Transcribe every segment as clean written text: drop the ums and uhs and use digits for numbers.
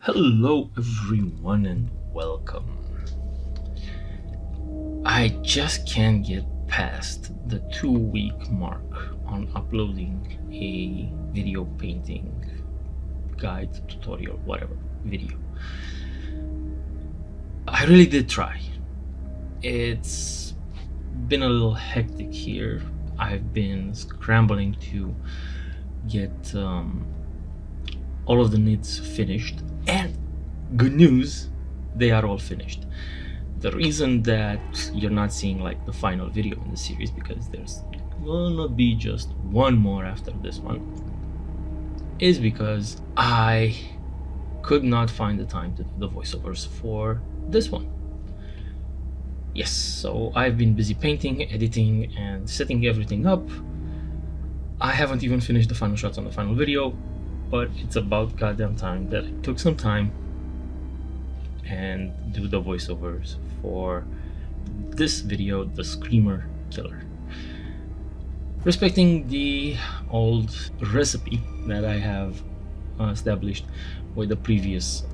Hello everyone and welcome. I just can't get past the 2-week mark on uploading a video painting guide, tutorial, whatever video. I really did try. It's been a little hectic here. I've been scrambling to get all of the knits finished, and good news, they are all finished. The reason that you're not seeing like the final video in the series, because there's gonna be just one more after this one, is because I could not find the time to do the voiceovers for this one. Yes, so I've been busy painting, editing, and setting everything up. I haven't even finished the final shots on the final video, but it's about goddamn time that I took some time and do the voiceovers for this video, the Screamer Killer. Respecting the old recipe that I have established with the previous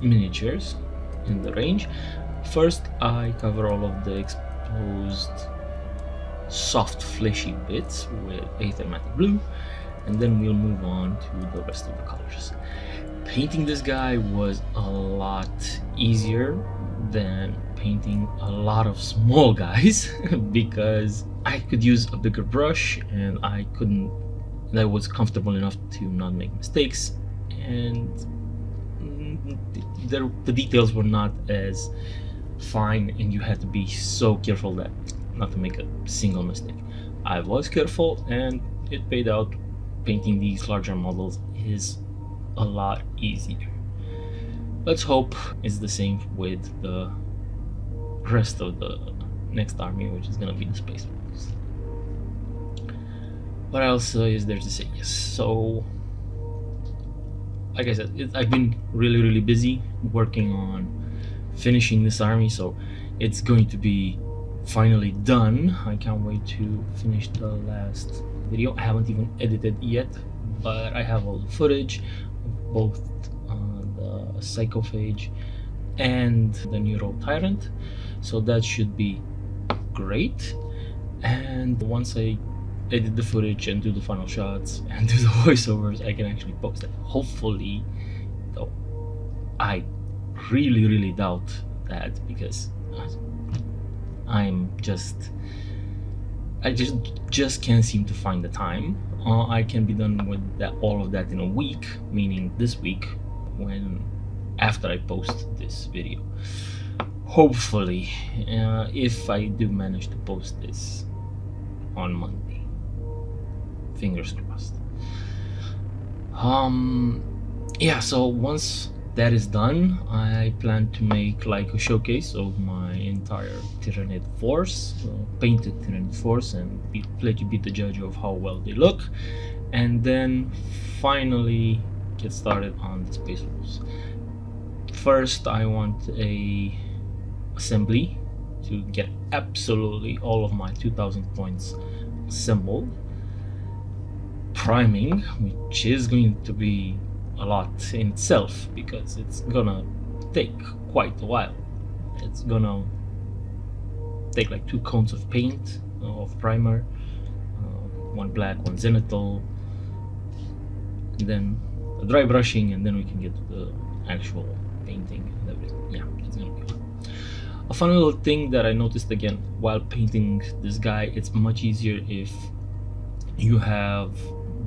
miniatures in the range, first I cover all of the exposed soft fleshy bits with Aethermatic blue, and then we'll move on to the rest of the colors. Painting this guy was a lot easier than painting a lot of small guys because I could use a bigger brush and I was comfortable enough to not make mistakes, and the details were not as fine, and you had to be so careful that not to make a single mistake. I was careful and it paid out. Painting these larger models is a lot easier. Let's hope it's the same with the rest of the next army, which is gonna be the Space Wolves. What else is there to say? Yes, so like I said, I've been really busy working on finishing this army, so it's going to be finally done. I can't wait to finish the last video. I haven't even edited yet, but I have all the footage of both the Psychophage and the Neurotyrant, so that should be great. And once I edit the footage and do the final shots and do the voiceovers, I can actually post it. Hopefully, though I really doubt that, because I just can't seem to find the time. I can be done with all of that in a week, meaning this week, after I post this video. Hopefully, if I do manage to post this on Monday, fingers crossed. Yeah, so once that is done, I plan to make like a showcase of my entire Tyranid force, painted Tyranid force, and let you be the judge of how well they look, and then finally get started on the Space Wolves. First, I want a assembly to get absolutely all of my 2000 points assembled. Priming, which is going to be a lot in itself because it's gonna take quite a while. It's gonna take like 2 cones of paint, of primer, one black, one zenithal, and then the dry brushing, and then we can get to the actual painting and everything. Yeah, it's gonna be fun. A fun little thing that I noticed again while painting this guy, it's much easier if you have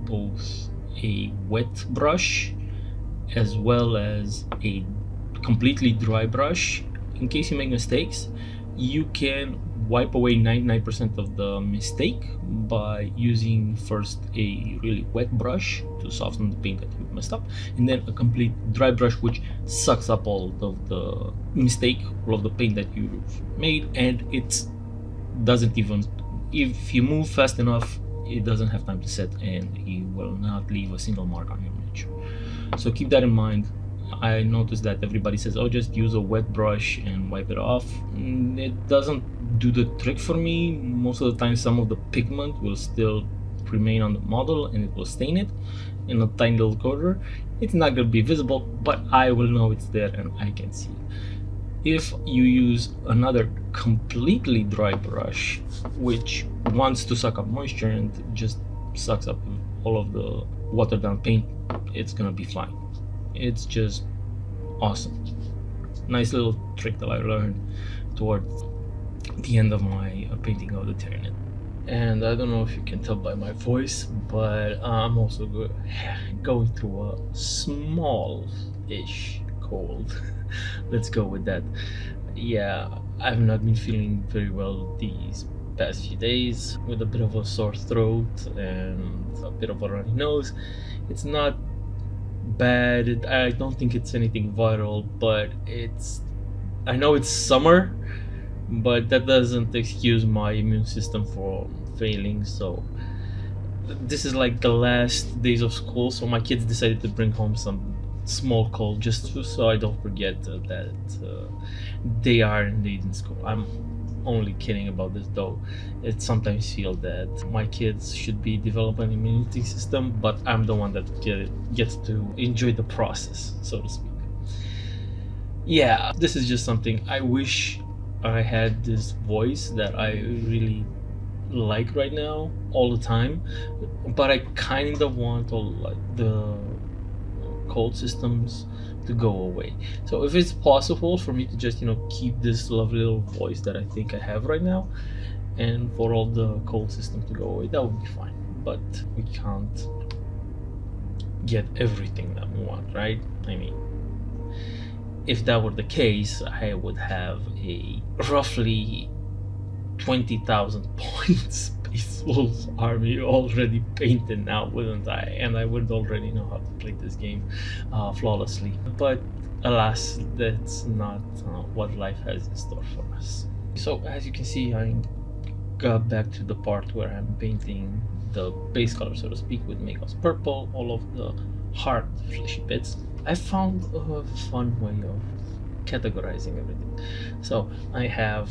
both a wet brush as well as a completely dry brush. In case you make mistakes, you can wipe away 99% of the mistake by using first a really wet brush to soften the paint that you messed up, and then a complete dry brush which sucks up all of the mistake, all of the paint that you've made, and it doesn't even, if you move fast enough, it doesn't have time to set and it will not leave a single mark on your miniature. So keep that in mind. I noticed that everybody says, oh, just use a wet brush and wipe it off. It doesn't do the trick for me. Most of the time some of the pigment will still remain on the model and it will stain it, in a tiny little corner. It's not going to be visible, but I will know it's there and I can see it. If you use another completely dry brush, which wants to suck up moisture and just sucks up all of the watered down paint, it's gonna be fine. It's just awesome. Nice little trick that I learned towards the end of my painting of the Tyranid. And I don't know if you can tell by my voice, but I'm also going through a small-ish cold. Let's go with that. Yeah, I've not been feeling very well these past few days, with a bit of a sore throat and a bit of a runny nose. It's not bad. I don't think it's anything viral, but I know it's summer, but that doesn't excuse my immune system from failing. So this is like the last days of school, so my kids decided to bring home some small cold just so I don't forget that they are indeed in school. I'm only kidding about this though. It sometimes feel that my kids should be developing an immunity system, but I'm the one that gets to enjoy the process, so to speak. Yeah, this is just something I wish I had this voice that I really like right now all the time, but I kind of want all like the cold systems to go away. So if it's possible for me to just keep this lovely little voice that I think I have right now, and for all the cold systems to go away, that would be fine. But we can't get everything that we want, right? I mean, if that were the case, I would have a roughly 20,000 points Space Wolf army already painted now, wouldn't I? And I would already know how to play this game flawlessly. But alas, that's not what life has in store for us. So as you can see, I got back to the part where I'm painting the base color, so to speak, with Makos purple, all of the hard fleshy bits. I found a fun way of categorizing everything. So I have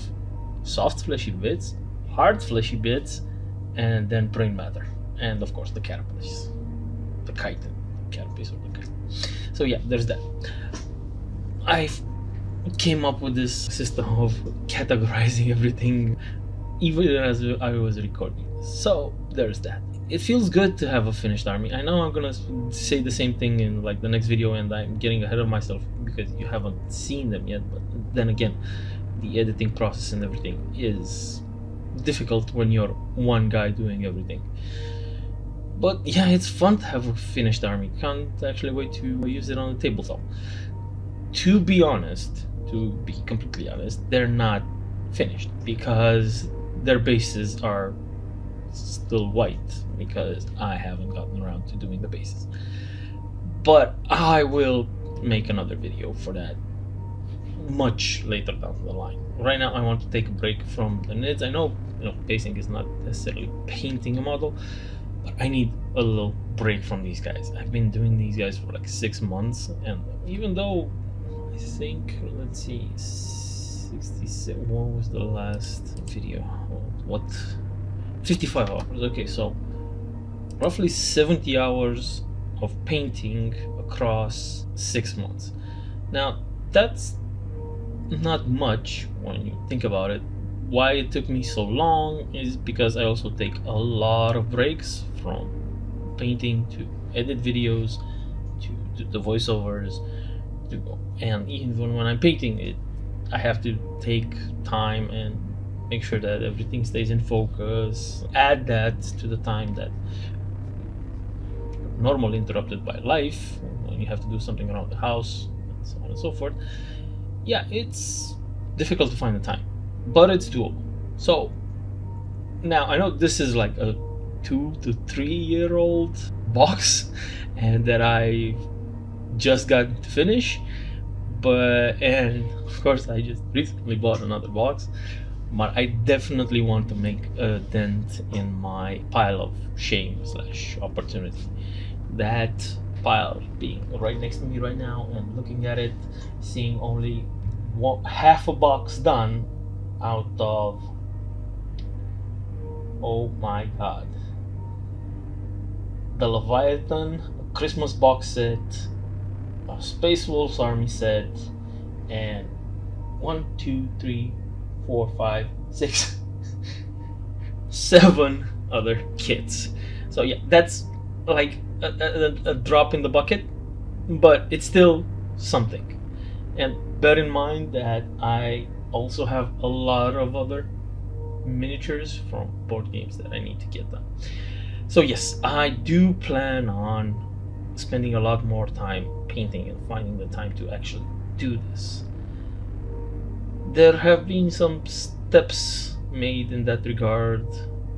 soft fleshy bits, hard fleshy bits, and then brain matter, and of course the carapace, the chitin, carapace or the chitin. So yeah, there's that. I came up with this system of categorizing everything even as I was recording. So there's that. It feels good to have a finished army. I know I'm gonna say the same thing in like the next video, and I'm getting ahead of myself because you haven't seen them yet, but then again, the editing process and everything is difficult when you're one guy doing everything. But yeah, it's fun to have a finished army. Can't actually wait to use it on the tabletop. To be completely honest, they're not finished because their bases are still white, because I haven't gotten around to doing the bases. But I will make another video for that much later down the line. Right now I want to take a break from the nids. I know basing is not necessarily painting a model, but I need a little break from these guys. I've been doing these guys for like 6 months, and even though I think, let's see, 66, what was the last video? What? 55 hours. Okay, so roughly 70 hours of painting across 6 months. Now that's not much when you think about it. Why it took me so long is because I also take a lot of breaks from painting to edit videos to do the voiceovers, and even when I'm painting it, I have to take time and make sure that everything stays in focus. Add that to the time that normally interrupted by life, when you have to do something around the house and so on and so forth. Yeah, it's difficult to find the time, but it's doable. So now I know this is like a 2 to 3 year old box and that I just got to finish, and of course I just recently bought another box, but I definitely want to make a dent in my pile of shame / opportunity. That pile being right next to me right now and looking at it, seeing only half a box done out of, oh my god, the Leviathan Christmas box set, a Space Wolves army set, and 1, 2, 3, 4, 5, 6, 7 other kits. So yeah, that's like a drop in the bucket, but it's still something. And bear in mind that I also have a lot of other miniatures from board games that I need to get done. So yes, I do plan on spending a lot more time painting and finding the time to actually do this. There have been some steps made in that regard.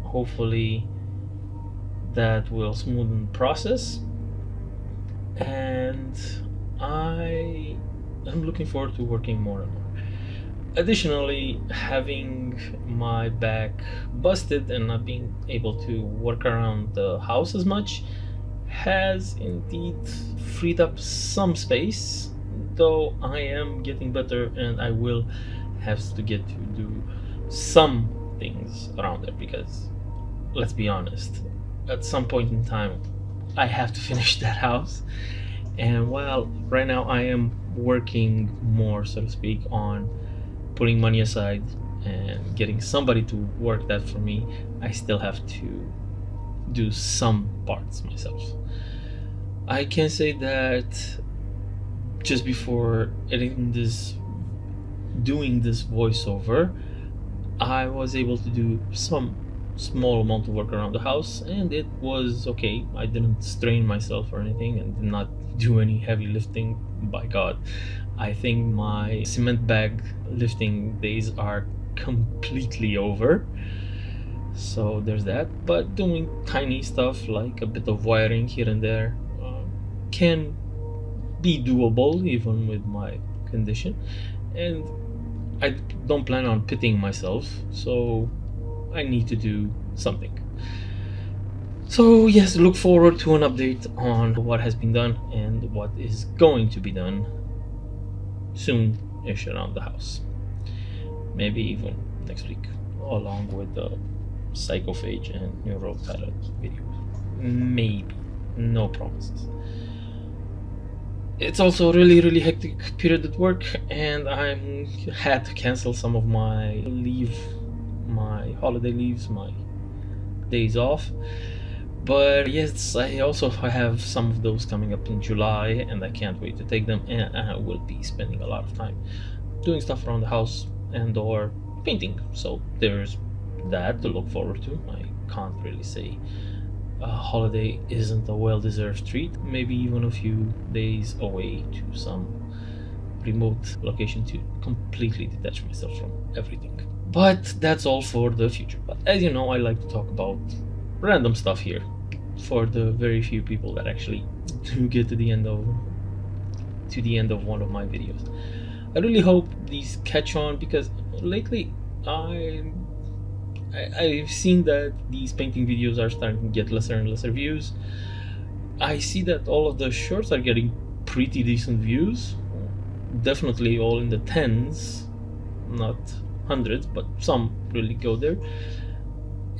Hopefully that will smoothen the process, and I am looking forward to working more and more. Additionally, having my back busted and not being able to work around the house as much has indeed freed up some space, though I am getting better and I will have to get to do some things around there, because let's be honest, at some point in time I have to finish that house. And while right now I am working more, so to speak, on putting money aside and getting somebody to work that for me, I still have to do some parts myself. I can say that just before editing this, doing this voiceover, I was able to do some small amount of work around the house, and it was okay. I didn't strain myself or anything and did not do any heavy lifting. By God, I think my cement bag lifting days are completely over. So there's that. But doing tiny stuff like a bit of wiring here and there can be doable even with my condition. And I don't plan on pitting myself, so I need to do something. So yes, look forward to an update on what has been done and what is going to be done soon-ish around the house. Maybe even next week, along with the Psychophage and Neurotyrant videos. Maybe. No promises. It's also a really hectic period at work, and I had to cancel some of my leave, my holiday leaves, my days off. But yes, I also have some of those coming up in July, and I can't wait to take them, and I will be spending a lot of time doing stuff around the house and or painting. So there's that to look forward to. I can't really say a holiday isn't a well-deserved treat. Maybe even a few days away to some remote location to completely detach myself from everything. But that's all for the future. But as you know, I like to talk about random stuff here for the very few people that actually do get to the end of one of my videos. I really hope these catch on, because lately I've seen that these painting videos are starting to get lesser and lesser views. I see that all of the shorts are getting pretty decent views, definitely all in the tens, not hundreds, but some really go there.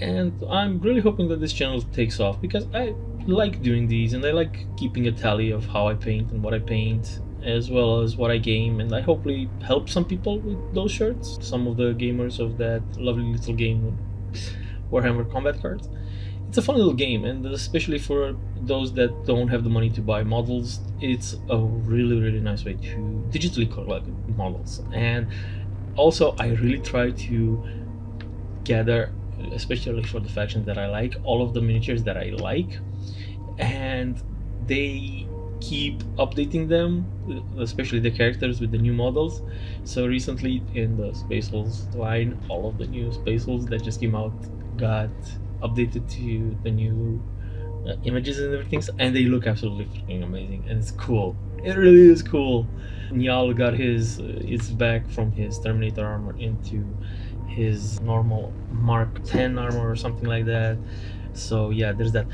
And I'm really hoping that this channel takes off, because I like doing these and I like keeping a tally of how I paint and what I paint, as well as what I game, and I hopefully help some people with those shirts. Some of the gamers of that lovely little game, Warhammer Combat Cards. It's a fun little game, and especially for those that don't have the money to buy models, it's a really nice way to digitally collect models. And also, I really try to gather, especially for the factions that I like, all of the miniatures that I like, and they keep updating them, especially the characters with the new models. So recently in the Space Wolves line, all of the new Space Wolves that just came out got updated to the new images and everything, and they look absolutely freaking amazing, and it's cool. It really is cool. Nyal got his back from his Terminator armor into his normal Mark 10 armor or something like that. So yeah, there's that.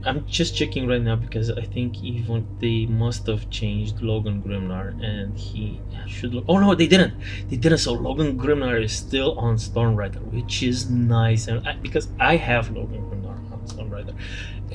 I'm just checking right now, because I think even they must have changed Logan Grimnar, and he should look. Oh no, they didn't. So Logan Grimnar is still on Stormrider, which is nice, and because I have Logan Grimnar on Stormrider,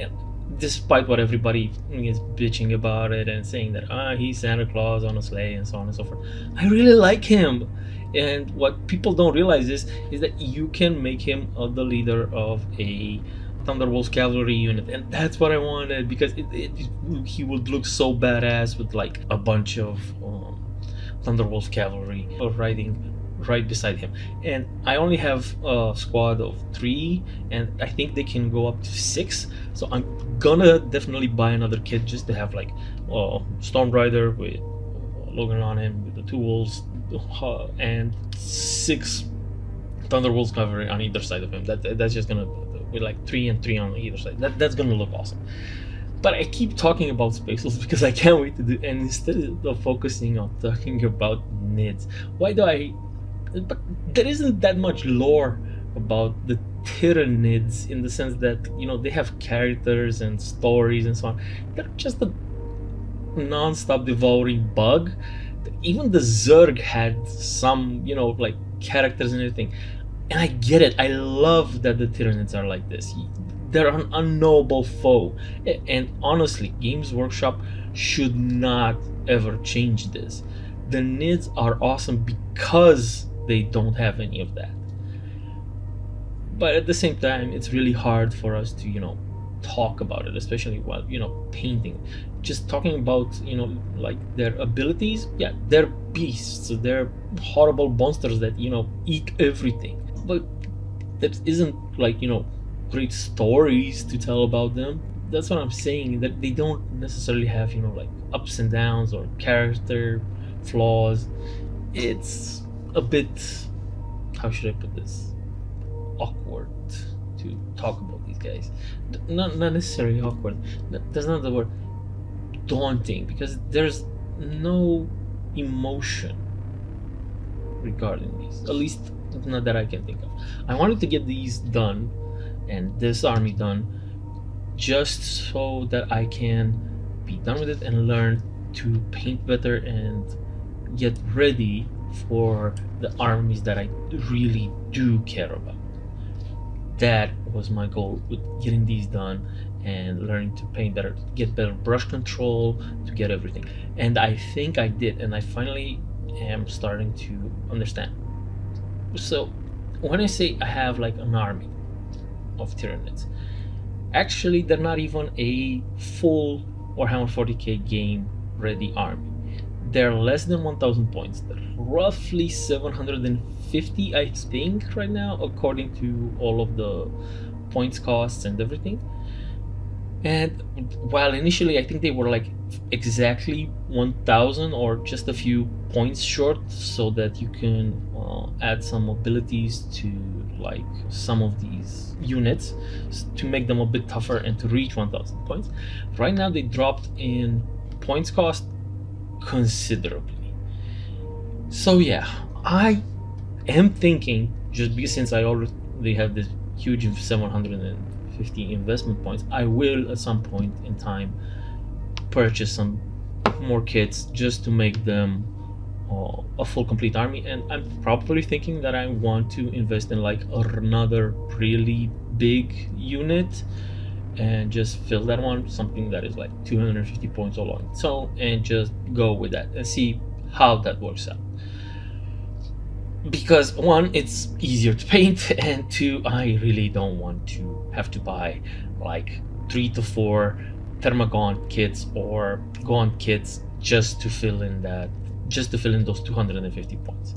and despite what everybody is bitching about it and saying that he's Santa Claus on a sleigh and so on and so forth, I really like him. And what people don't realize is that you can make him the leader of a Thunderbolts cavalry unit, and that's what I wanted, because he would look so badass with like a bunch of Thunderbolts cavalry riding right beside him. And I only have a squad of 3, and I think they can go up to 6, so I'm gonna definitely buy another kit just to have like Storm Rider with Logan on him with the 2 wolves and 6 Thunderbolts cavalry on either side of him. That's just gonna, with like 3 and 3 on either side, that's gonna look awesome. But I keep talking about Space Wolves because I can't wait to do, and instead of focusing on talking about NIDs, why do I? But there isn't that much lore about the Tyranids, in the sense that, you know, they have characters and stories and so on. They're just a non-stop devouring bug. Even the Zerg had some, you know, like characters and everything. And I get it. I love that the Tyranids are like this. They're an unknowable foe. And honestly, Games Workshop should not ever change this. The Nids are awesome because they don't have any of that. But at the same time, it's really hard for us to, you know, talk about it, especially while, you know, painting. Just talking about, you know, like their abilities, yeah, they're beasts. They're horrible monsters that, you know, eat everything. But that isn't like, you know, great stories to tell about them. That's what I'm saying, that they don't necessarily have, you know, like ups and downs or character flaws. It's a bit, how should I put this, awkward to talk about these guys. Not necessarily awkward, that's not the word, daunting, because there's no emotion regarding these, at least not that I can think of. I wanted to get these done and this army done just so that I can be done with it and learn to paint better and get ready for the armies that I really do care about. That was my goal with getting these done and learning to paint better, to get better brush control, to get everything. And I think I did, and I finally am starting to understand. So when I say I have like an army of Tyranids, actually they're not even a full Warhammer 40K game ready army. They're less than 1000 points. They're roughly 750, I think, right now, according to all of the points costs and everything. And while initially I think they were like exactly 1000 or just a few points short, so that you can add some abilities to like some of these units to make them a bit tougher and to reach 1000 points. Right now they dropped in points cost considerably. So yeah, I am thinking, just because since I already have this huge 750 investment points, I will at some point in time purchase some more kits just to make them a full complete army. And I'm probably thinking that I want to invest in like another really big unit and just fill that one, something that is like 250 points all on its own, and just go with that and see how that works out. Because 1, it's easier to paint, and 2, I really don't want to have to buy like 3 to 4 Thermagaunt kits or Gaunt kits just to fill in those 250 points.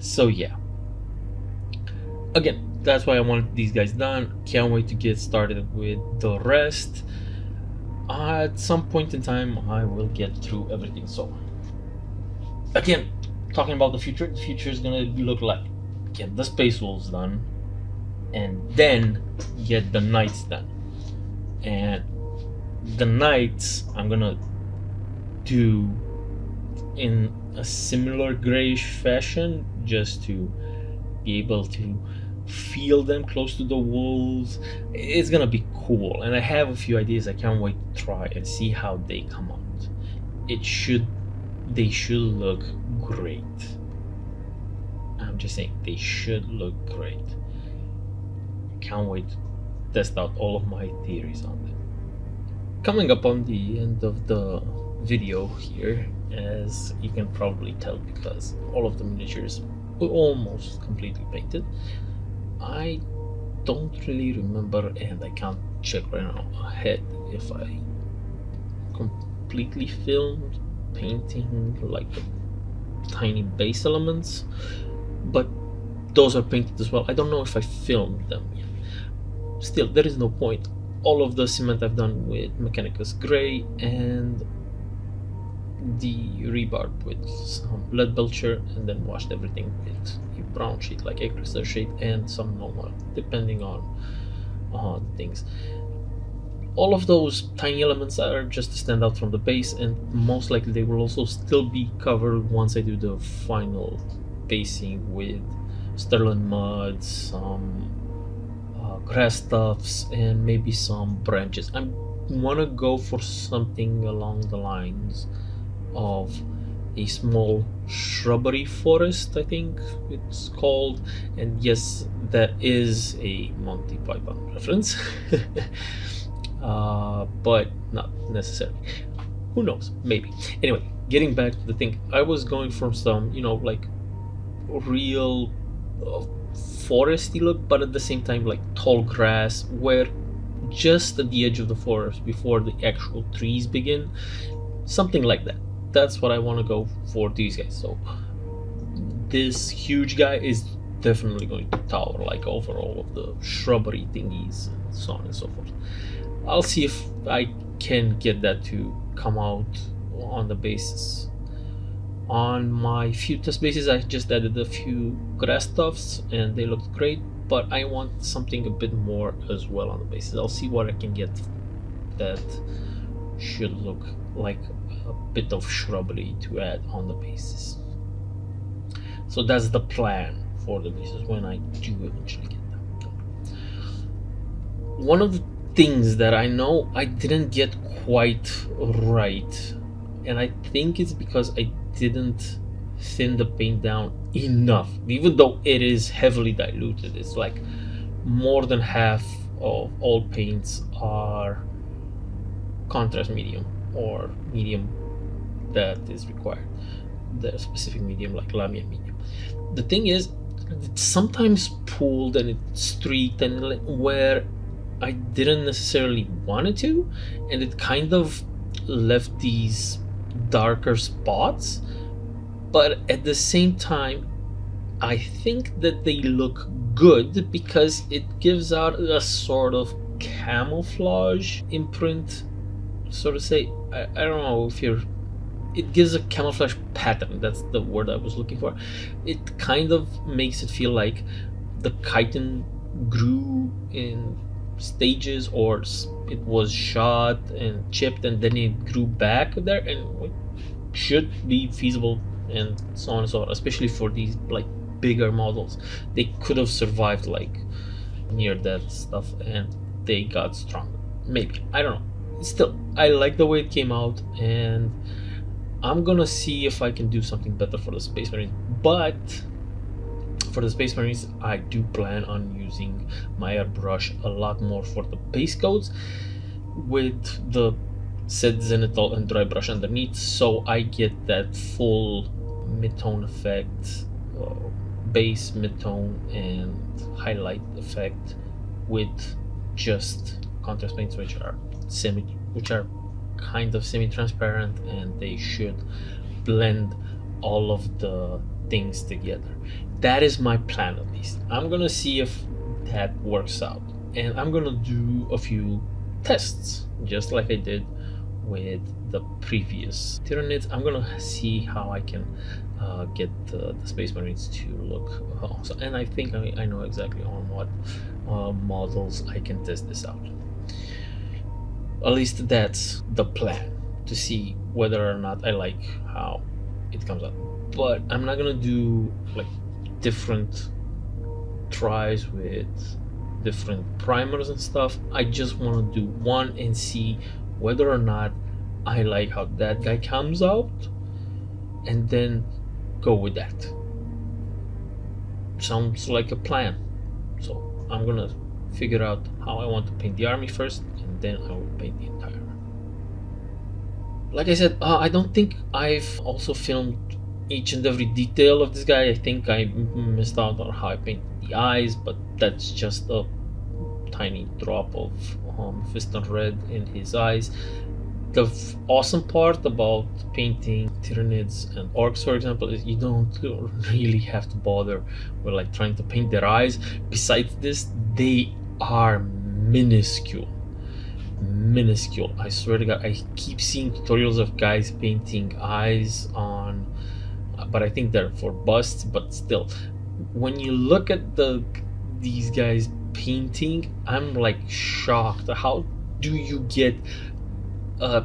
So yeah, again, that's why I want these guys done. Can't wait to get started with the rest. At some point in time I will get through everything. So again, talking about the future is gonna look like get the Space Wolves done and then get the Knights done. And the Knights I'm gonna do in a similar grayish fashion, just to be able to feel them close to the wolves. It's gonna be cool, and I have a few ideas. I can't wait to try and see how they come out. They should look great. I'm just saying, they should look great. Can't wait to test out all of my theories on them. coming up on the end of the video here, as you can probably tell, because all of the miniatures were almost completely painted. I don't really remember, and I can't check right now ahead if I completely filmed painting like the tiny base elements, but those are painted as well. I don't know if I filmed them yet. Still, there is no point. All of the cement I've done with Mechanicus Grey and the rebarb with some lead belcher, and then washed everything with a brown sheet like a crystal sheet and some normal, depending on the things. All of those tiny elements are just to stand out from the base, and most likely they will also still be covered once I do the final basing with sterling mud, some grass stuffs, and maybe some branches. I want to go for something along the lines of a small shrubbery forest, I think it's called, and yes, that is a Monty Python reference. But not necessarily. Who knows? Maybe. Anyway, getting back to the thing, I was going for some, like real foresty look, but at the same time like tall grass, where just at the edge of the forest before the actual trees begin, something like that. That's what I want to go for these guys. So this huge guy is definitely going to tower like over all of the shrubbery thingies and so on and so forth. I'll see if I can get that to come out on the bases. On my few test bases, I just added a few grass stuffs and they looked great, but I want something a bit more as well on the bases. I'll see what I can get that should look like a bit of shrubbery to add on the bases. So that's the plan for the bases when I do eventually get them. One of the things that I know I didn't get quite right, and I think it's because I didn't thin the paint down enough, even though it is heavily diluted. It's like more than half of all paints are contrast medium or medium that is required, the specific medium like Lamian medium. The thing is, it's sometimes pooled and it's streaked, and where I didn't necessarily want it to, and it kind of left these darker spots, but at the same time I think that they look good because it gives out a sort of camouflage imprint, so to say. I don't know if it gives a camouflage pattern, that's the word I was looking for. It kind of makes it feel like the chitin grew in stages, or it was shot and chipped and then it grew back there, and it should be feasible and so on and so on, especially for these like bigger models. They could have survived like near that stuff and they got stronger, maybe, I don't know. Still, I like the way it came out, and I'm gonna see if I can do something better for the Space Marines. But for the Space Marines, I do plan on using my airbrush a lot more for the base coats, with the set zenithal and dry brush underneath, so I get that full mid-tone effect, base, mid-tone, and highlight effect, with just contrast paints which are kind of semi-transparent, and they should blend all of the things together. That is my plan, at least. I'm gonna see if that works out, and I'm gonna do a few tests just like I did with the previous Tyranids. I'm gonna see how I can get the Space Marines to look awesome, and I think I know exactly on what models I can test this out. At least that's the plan, to see whether or not I like how it comes out. But I'm not gonna do like different tries with different primers and stuff. I just want to do one and see whether or not I like how that guy comes out, and then go with that. Sounds like a plan. So I'm gonna figure out how I want to paint the army first, and then I will paint the entire like I said, I don't think I've also filmed each and every detail of this guy. I think I missed out on how I painted the eyes, but that's just a tiny drop of Fiston red in his eyes. The awesome part about painting Tyranids and Orcs, for example, is you don't really have to bother with like trying to paint their eyes. Besides this, they are minuscule. I swear to God, I keep seeing tutorials of guys painting eyes on, but I think they're for busts. But still, when you look at these guys painting, I'm like shocked. How do you get a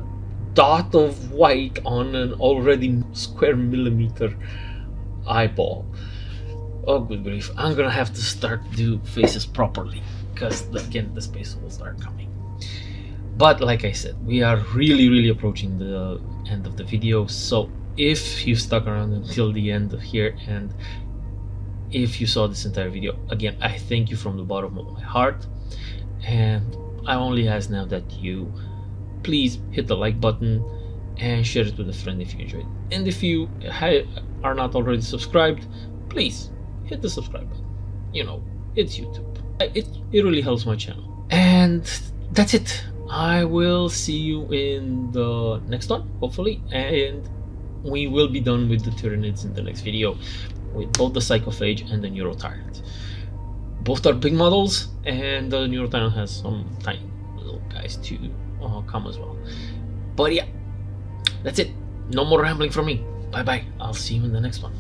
dot of white on an already square millimeter eyeball? Oh good grief, I'm gonna have to start do faces properly, because again the space will start coming. But like I said, we are really approaching the end of the video, so if you stuck around until the end of here, and if you saw this entire video, again, I thank you from the bottom of my heart, and I only ask now that you please hit the like button and share it with a friend if you enjoyed it. And if you are not already subscribed, please hit the subscribe button. You know, it's YouTube. It really helps my channel. And that's it. I will see you in the next one, hopefully, and we will be done with the Tyranids in the next video, with both the Psychophage and the Neurotyrant. Both are big models, and the Neurotyrant has some tiny little guys to come as well. But yeah, that's it. No more rambling from me. Bye bye. I'll see you in the next one.